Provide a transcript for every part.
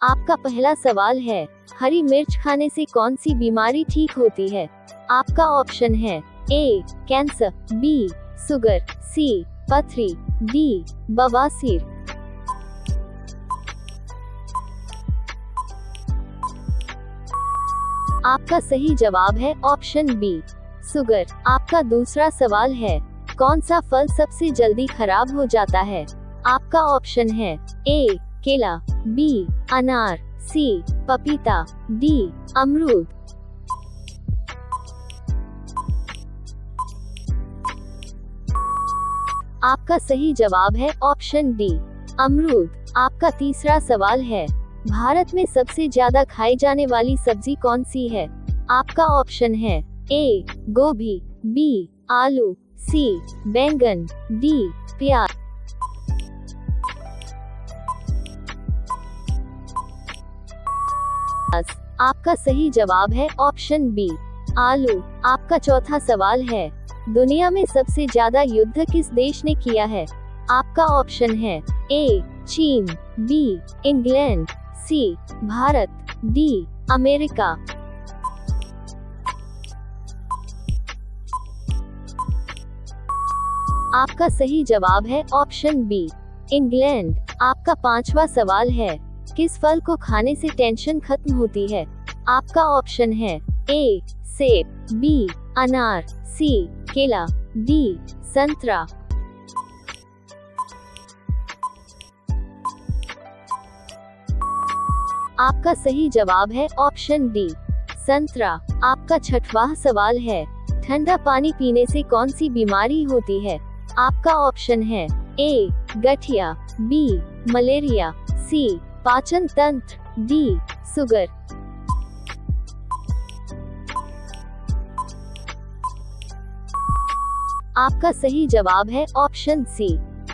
आपका पहला सवाल है, हरी मिर्च खाने से कौन सी बीमारी ठीक होती है? आपका ऑप्शन है ए कैंसर, बी शुगर, सी पथरी, डी बवासीर। आपका सही जवाब है ऑप्शन बी शुगर। आपका दूसरा सवाल है, कौन सा फल सबसे जल्दी खराब हो जाता है? आपका ऑप्शन है ए केला, बी अनार, सी पपीता, डी अमरूद। आपका सही जवाब है ऑप्शन डी अमरूद। आपका तीसरा सवाल है, भारत में सबसे ज्यादा खाई जाने वाली सब्जी कौन सी है? आपका ऑप्शन है ए गोभी, बी आलू, सी बैंगन, डी प्याज। आपका सही जवाब है ऑप्शन बी आलू। आपका चौथा सवाल है, दुनिया में सबसे ज्यादा युद्ध किस देश ने किया है? आपका ऑप्शन है ए चीन, बी इंग्लैंड, सी भारत, डी अमेरिका। आपका सही जवाब है ऑप्शन बी इंग्लैंड। आपका पांचवा सवाल है, किस फल को खाने से टेंशन खत्म होती है? आपका ऑप्शन है ए सेब, बी अनार, सी केला, डी संतरा। आपका सही जवाब है ऑप्शन डी संतरा। आपका छठवां सवाल है, ठंडा पानी पीने से कौन सी बीमारी होती है? आपका ऑप्शन है ए गठिया, बी मलेरिया, सी पाचन तंत्र, डी शुगर। आपका सही जवाब है ऑप्शन सी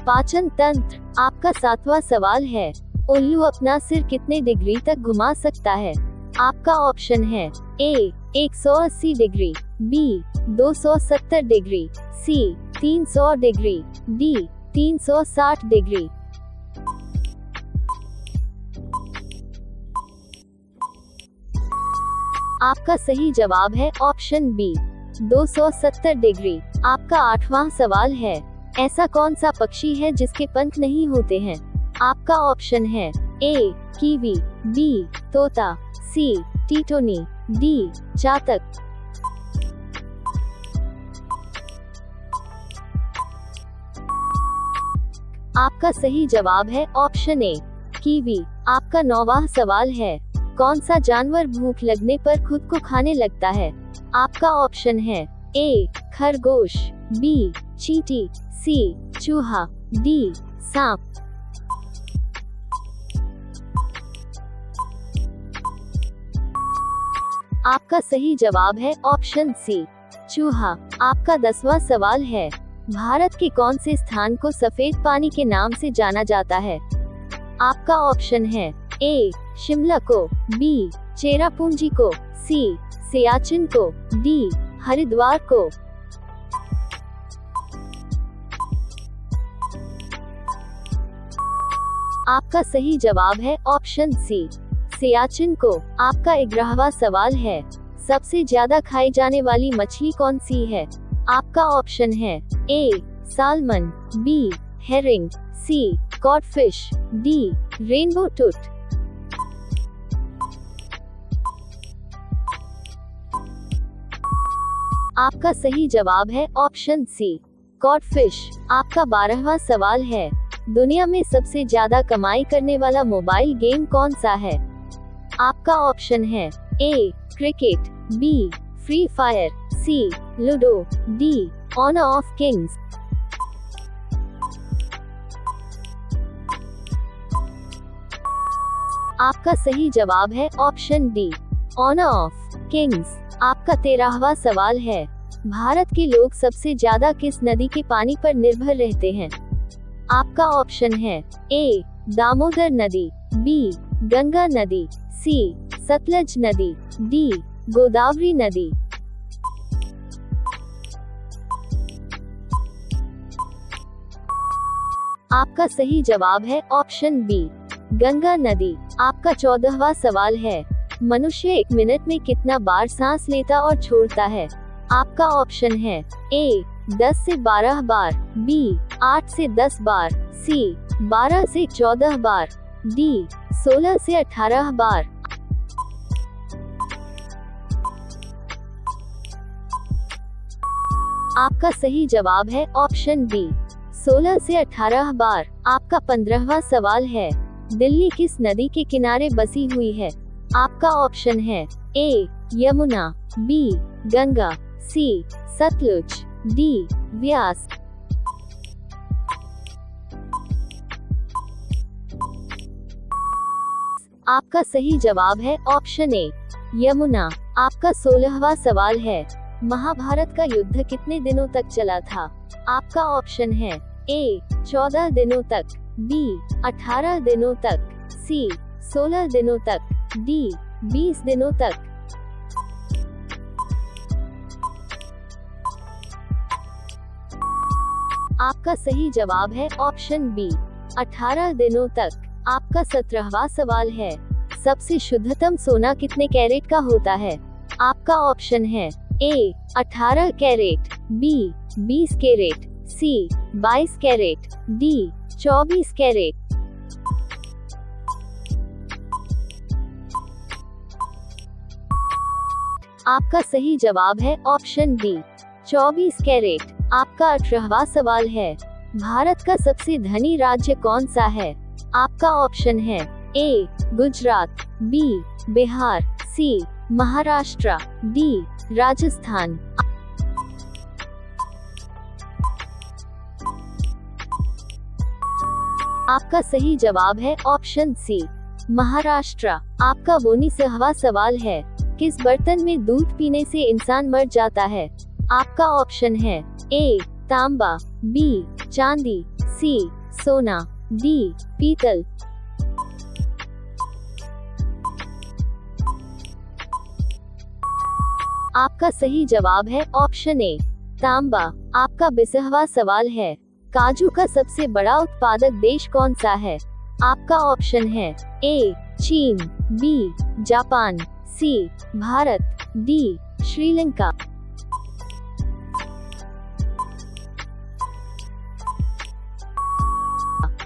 पाचन तंत्र। आपका सातवां सवाल है, उल्लू अपना सिर कितने डिग्री तक घुमा सकता है? आपका ऑप्शन है ए 180 डिग्री, बी 270 डिग्री, सी 300 डिग्री, डी 360 डिग्री। आपका सही जवाब है ऑप्शन बी 270 डिग्री। आपका आठवां सवाल है, ऐसा कौन सा पक्षी है जिसके पंख नहीं होते हैं? आपका ऑप्शन है ए कीवी, बी तोता, सी टीटोनी, डी चातक। आपका सही जवाब है ऑप्शन ए कीवी। आपका नौवां सवाल है, कौन सा जानवर भूख लगने पर खुद को खाने लगता है? आपका ऑप्शन है ए खरगोश, बी चींटी, सी चूहा, डी सांप। आपका सही जवाब है ऑप्शन सी चूहा। आपका 10वां सवाल है, भारत के कौन से स्थान को सफेद पानी के नाम से जाना जाता है? आपका ऑप्शन है ए शिमला को, बी चेरापूंजी को, सी सियाचिन को, डी हरिद्वार को। आपका सही जवाब है ऑप्शन सी सियाचिन को। आपका 11वां सवाल है, सबसे ज्यादा खाई जाने वाली मछली कौन सी है? आपका ऑप्शन है ए साल्मन, बी हेरिंग, सी कॉडफिश, डी रेनबो ट्रूथ। आपका सही जवाब है ऑप्शन सी कॉडफिश। आपका 12वां सवाल है, दुनिया में सबसे ज्यादा कमाई करने वाला मोबाइल गेम कौन सा है? आपका ऑप्शन है A cricket, B free fire, C ludo, D Honor of Kings. आपका सही जवाब है option D Honor of Kings. आपका 13वां सवाल है, भारत के लोग सबसे ज्यादा किस नदी के पानी पर निर्भर रहते हैं? आपका ऑप्शन है ए दामोदर नदी, बी गंगा नदी, सी सतलज नदी, डी गोदावरी नदी। आपका सही जवाब है ऑप्शन बी गंगा नदी। आपका 14वां सवाल है, मनुष्य 1 मिनट में कितना बार सांस लेता और छोड़ता है? आपका ऑप्शन है ए 10 से 12 बार, बी 8 से 10 बार, सी 12 से 14 बार, डी 16 से 18 बार। आपका सही जवाब है ऑप्शन बी 16 से 18 बार। आपका 15वां सवाल है, दिल्ली किस नदी के किनारे बसी हुई है? आपका ऑप्शन है ए यमुना, बी गंगा, सी सतलुज, डी व्यास। आपका सही जवाब है ऑप्शन ए यमुना। आपका 16वां सवाल है, महाभारत का युद्ध कितने दिनों तक चला था? आपका ऑप्शन है ए 14 दिनों तक, बी 18 दिनों तक, सी 16 दिनों तक, डी 20 दिनों तक। आपका सही जवाब है ऑप्शन बी 18 दिनों तक। आपका 17वां सवाल है, सबसे शुद्धतम सोना कितने कैरेट का होता है? आपका ऑप्शन है ए 18 कैरेट, बी 20 कैरेट, सी 22 कैरेट, डी 24 कैरेट। आपका सही जवाब है ऑप्शन डी 24 कैरेट। आपका 18वां सवाल है, भारत का सबसे धनी राज्य कौन सा है? आपका ऑप्शन है ए गुजरात, बी बिहार, सी महाराष्ट्र, डी राजस्थान। आपका सही जवाब है ऑप्शन सी महाराष्ट्र। आपका 19वां सवाल है, किस बर्तन में दूध पीने से इंसान मर जाता है? आपका ऑप्शन है ए तांबा, बी चांदी, सी सोना, डी पीतल। आपका सही जवाब है ऑप्शन ए तांबा। आपका 20वां सवाल है, काजू का सबसे बड़ा उत्पादक देश कौन सा है? आपका ऑप्शन है ए चीन, बी जापान, सी भारत, डी श्रीलंका।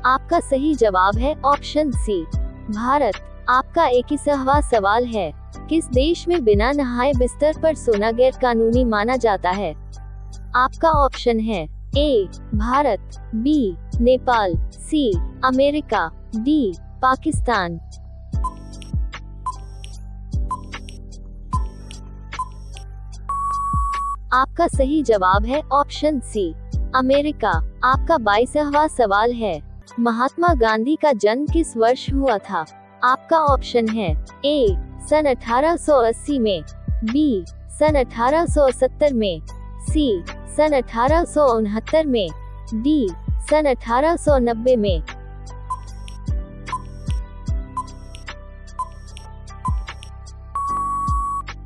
आपका सही जवाब है ऑप्शन सी भारत। आपका 21वां सवाल है, किस देश में बिना नहाए बिस्तर पर सोना गैर कानूनी माना जाता है? आपका ऑप्शन है A Bharat, B Nepal, C America, D Pakistan. आपका सही जवाब है ऑप्शन सी अमेरिका। आपका 22वां सवाल है, महात्मा गांधी का जन्म किस वर्ष हुआ था? आपका ऑप्शन है ए सन 1880 में, बी सन 1870 में, सी सन 1869 में, डी सन 1890 में।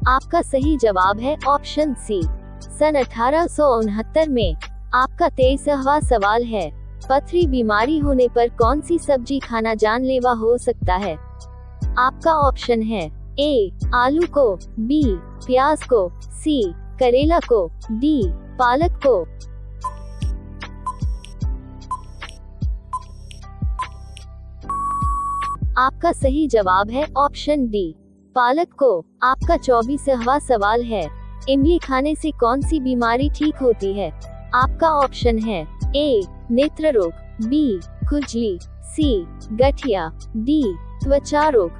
आपका सही जवाब है ऑप्शन सी सन 1869 में। आपका 23वां सवाल है, पथरी बीमारी होने पर कौन सी सब्जी खाना जानलेवा हो सकता है? आपका ऑप्शन है ए आलू को, बी प्याज को, सी करेला को, डी पालक को। आपका सही जवाब है ऑप्शन डी पालक को। आपका 24वां सवाल है, इमली खाने से कौन सी बीमारी ठीक होती है? आपका ऑप्शन है ए नेत्र रोग, बी खुजली, सी गठिया, डी त्वचा रोग।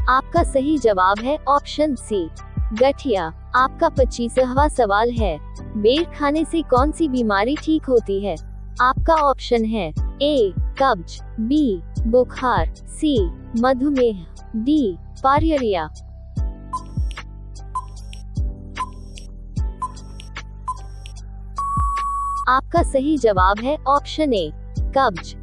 आपका सही जवाब है ऑप्शन सी गठिया। आपका 25वां सवाल है, बेर खाने से कौन सी बीमारी ठीक होती है? आपका ऑप्शन है ए कब्ज, बी बुखार, सी मधुमेह, डी पायरिया। आपका सही जवाब है ऑप्शन ए कब्ज।